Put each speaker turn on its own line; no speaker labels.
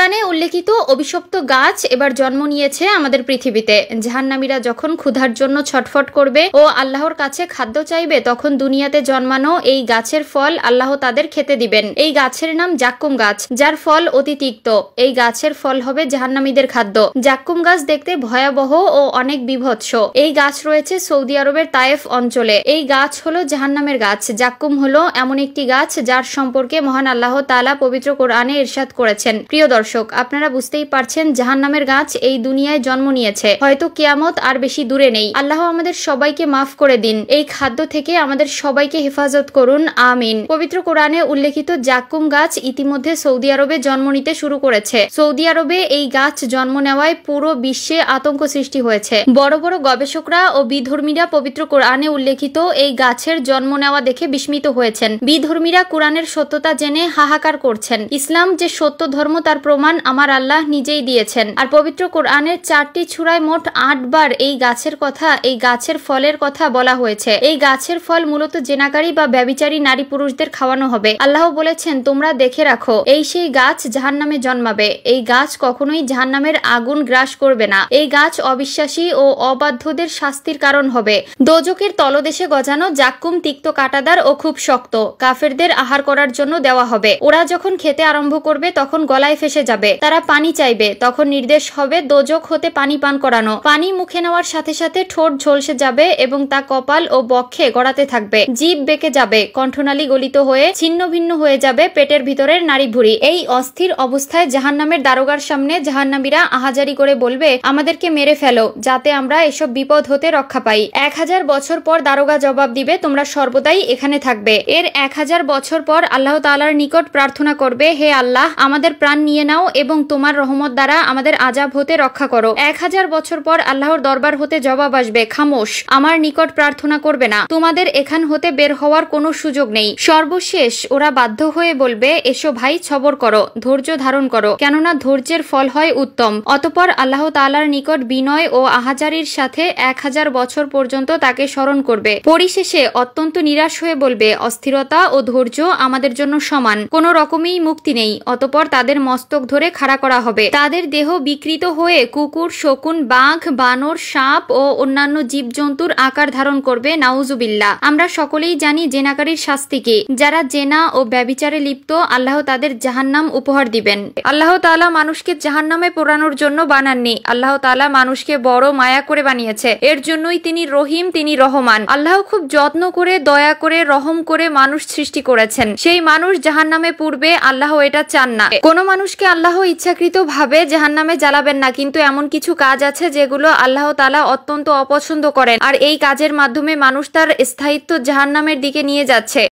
কোরআনে উল্লেখিত অভিশপ্ত গাছ এবার জন্ম নিয়েছে আমাদের পৃথিবীতে। জাহান্নামীরা যখন ক্ষুধার জন্য ছটফট করবে ও আল্লাহর কাছে খাদ্য চাইবে, তখন দুনিয়াতে জন্মানো এই গাছের ফল আল্লাহ তাদের খেতে দিবেন। এই গাছের নাম জাক্কুম গাছ, যার ফল অতি তিক্ত। এই গাছের ফল হবে জাহান্নামীদের খাদ্য। জাক্কুম গাছ দেখতে ভয়াবহ ও অনেক বিভৎস। এই গাছ রয়েছে সৌদি আরবের তায়েফ অঞ্চলে। এই গাছ হলো জাহান্নামের গাছ। জাক্কুম হলো এমন একটি গাছ যার সম্পর্কে মহান আল্লাহ তাআলা পবিত্র কোরআনে ইরশাদ করেছেন। প্রিয় দর্শক, আপনারা বুঝতেই পারছেন জাহান্নামের গাছ এই দুনিয়ায় জন্ম নিয়েছে। হয়তো কিয়ামত আর বেশি দূরে নেই। আল্লাহ আমাদের সবাইকে মাফ করে দিন। এই খাদ্য থেকে আমাদের সবাইকে হেফাজত করুন, আমিন। পবিত্র কোরআনে উল্লেখিত জাক্কুম গাছ ইতিমধ্যে সৌদি আরবে জন্ম নিতে শুরু করেছে। সৌদি আরবে এই গাছ জন্ম নেওয়ায় পুরো বিশ্বে আতঙ্ক সৃষ্টি হয়েছে। বড় বড় গবেষকরা ও বিধর্মীরা পবিত্র কোরআনে উল্লেখিত এই গাছের জন্ম নেওয়া দেখে বিস্মিত হয়েছেন। বিধর্মীরা কোরআনের সত্যতা জেনে হাহাকার করছেন। ইসলাম যে সত্য ধর্ম তার প্রমাণ আমার আল্লাহ নিজেই দিয়েছেন। আর পবিত্র কোরআনের 4টি সূরায় মোট 8 বার এই গাছের কথা, এই গাছের ফলের কথা বলা হয়েছে। এই গাছের ফল মূলত জেনাকারী বা ব্যভিচারী নারী পুরুষদের খাওয়ানো হবে। আল্লাহ বলেছেন, তোমরা দেখে রাখো, এই সেই গাছ জাহান্নামে জন্মাবে। এই গাছ কখনোই জাহান্নামের আগুন গ্রাস করবে না। এই গাছ অবিশ্বাসী ও অবাধ্যদের শাস্তির কারণ হবে। দোজখের তলদেশে গজানো জাক্কুম তিক্ত কাঁটাদার ও খুব শক্ত। কাফেরদের আহার করার জন্য দেওয়া হবে। ওরা যখন খেতে আরম্ভ করবে তখন গলায় ফেসে যাবে। তারা পানি চাইবে, তখন নির্দেশ হবে দোজখ হতে পানি পান করানো। পানি মুখে নেওয়ার সাথে সাথে ঠোঁট ঝলসে যাবে এবং তা কপাল ও বক্ষে গড়াতে থাকবে। জিভ বেঁকে যাবে, কণ্ঠনালী গলিত হয়ে ছিন্ন ভিন্ন হয়ে যাবে পেটের ভিতরের নাড়িভুঁড়ি। এই অস্থির অবস্থায় জাহান্নামের দারোগার সামনে জাহান্নামীরা আহাজারি করে বলবে, আমাদেরকে মেরে ফেলো যাতে আমরা এসব বিপদ হতে রক্ষা পাই। 1000 বছর পর দারোগা জবাব দিবে, তোমরা সর্বদাই এখানে থাকবে। এর 1000 বছর পর আল্লাহ তাআলার নিকট প্রার্থনা করবে, হে আল্লাহ, আমাদের প্রাণ নিয়ে নাও এবং তোমার রহমত দ্বারা আমাদের আযাব হতে রক্ষা করো। 1000 বছর পর আল্লাহর দরবার হতে জবাব আসবে, খামোশ, আমার নিকট প্রার্থনা করবে না, তোমাদের এখান হতে বের হওয়ার কোনো সুযোগ নেই। সর্বশেষ ওরা বাধ্য হয়ে বলবে, এসো ভাই, সবর করো, ধৈর্য ধারণ করো, কেননা ধৈর্যের ফল হয় উত্তম। অতঃপর আল্লাহ তাআলার নিকট বিনয় ও আহাজারির সাথে 1000 বছর পর্যন্ত তাকে স্মরণ করবে। পরিশেষে অত্যন্ত নিরাশ হয়ে বলবে, অস্থিরতা ও ধৈর্য আমাদের জন্য সমান, কোনো রকমই মুক্তি নেই। অতঃপর তাদের মস্তক ধরে খাড়া করা হবে। তাদের দেহ বিকৃত হয়ে কুকুর, শকুন, বাঘ, বানর, সাপ ও অন্যান্য জীবজন্তুর আকার ধারণ করবে। নাউজুবিল্লাহ। আমরা সকলেই জানি জেনাকারীর শাস্তি কি। যারা জেনা ও ব্যভিচারে লিপ্ত, আল্লাহ তাদের জাহান্নাম উপহার দিবেন। আল্লাহ তাআলা মানুষকে জাহান্নামে পোড়ানোর জন্য বানাননি। আল্লাহ তাআলা মানুষকে বড় মায়া করে বানিয়েছে। এর জন্যই তিনি রহিম, তিনি রহমান। আল্লাহ খুব যত্ন করে, দয়া করে, রহম করে মানুষ সৃষ্টি করেছেন। সেই মানুষ জাহান্নামে পূর্বে আল্লাহ এটা চান না। কোনো মানুষকে আল্লাহ ইচ্ছাকৃত ভাবে জাহান্নামে জ্বালাবেন না, কিন্তু এমন কিছু কাজ আছে যেগুলো আল্লাহ তাআলা অত্যন্ত অপছন্দ করেন, আর এই কাজের মাধ্যমে মানুষ তার স্থায়িত্ব জাহান্নামের দিকে নিয়ে যাচ্ছে।